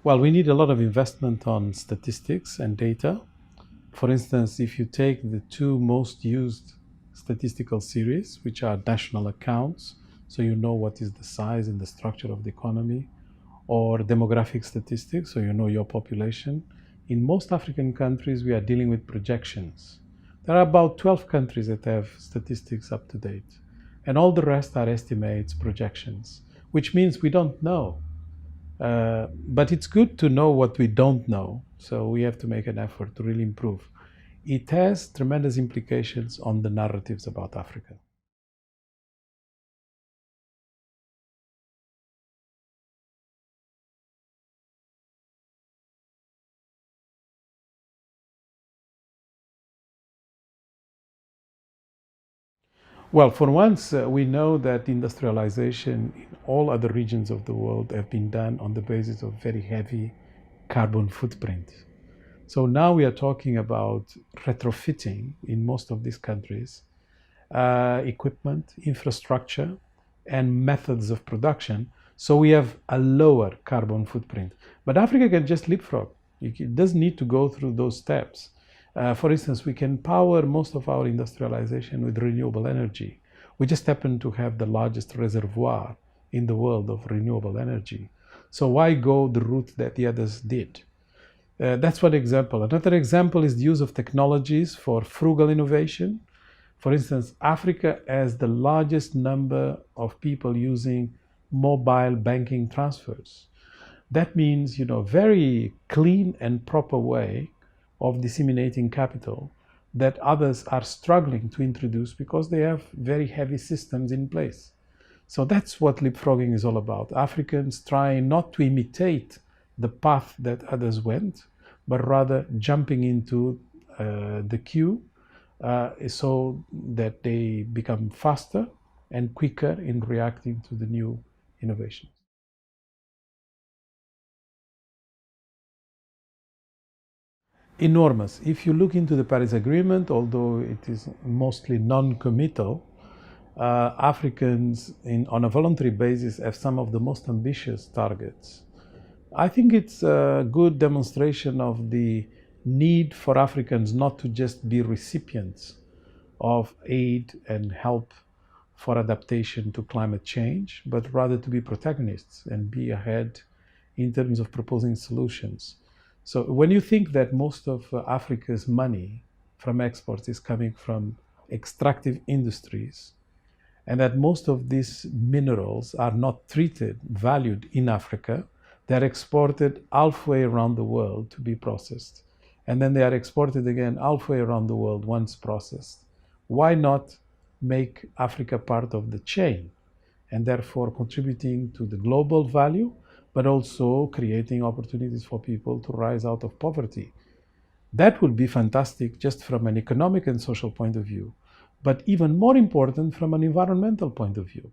Well, we need a lot of investment on statistics and data. For instance, if you take the two most used statistical series, which are national accounts, so you know what is the size and the structure of the economy, or demographic statistics, so you know your population. In most African countries, we are dealing with projections. There are about 12 countries that have statistics up to date, and all the rest are estimates, projections, which means we don't know. But it's good to know what we don't know, so we have to make an effort to really improve. It has tremendous implications on the narratives about Africa. Well, for once, we know that industrialization in all other regions of the world have been done on the basis of very heavy carbon footprint. So now we are talking about retrofitting in most of these countries equipment, infrastructure, and methods of production. So we have a lower carbon footprint. But Africa can just leapfrog. It doesn't need to go through those steps. For instance, we can power most of our industrialization with renewable energy. We just happen to have the largest reservoir in the world of renewable energy. So why go the route that the others did? That's one example. Another example is the use of technologies for frugal innovation. For instance, Africa has the largest number of people using mobile banking transfers. That means, very clean and proper way of disseminating capital that others are struggling to introduce because they have very heavy systems in place. So that's what leapfrogging is all about. Africans trying not to imitate the path that others went, but rather jumping into the queue so that they become faster and quicker in reacting to the new innovations. Enormous. If you look into the Paris Agreement, although it is mostly non-committal, Africans on a voluntary basis have some of the most ambitious targets. I think it's a good demonstration of the need for Africans not to just be recipients of aid and help for adaptation to climate change, but rather to be protagonists and be ahead in terms of proposing solutions. So when you think that most of Africa's money from exports is coming from extractive industries, and that most of these minerals are not treated, valued in Africa, they're exported halfway around the world to be processed. And then they are exported again halfway around the world once processed. Why not make Africa part of the chain and therefore contributing to the global value, but also creating opportunities for people to rise out of poverty? That would be fantastic just from an economic and social point of view, but even more important from an environmental point of view.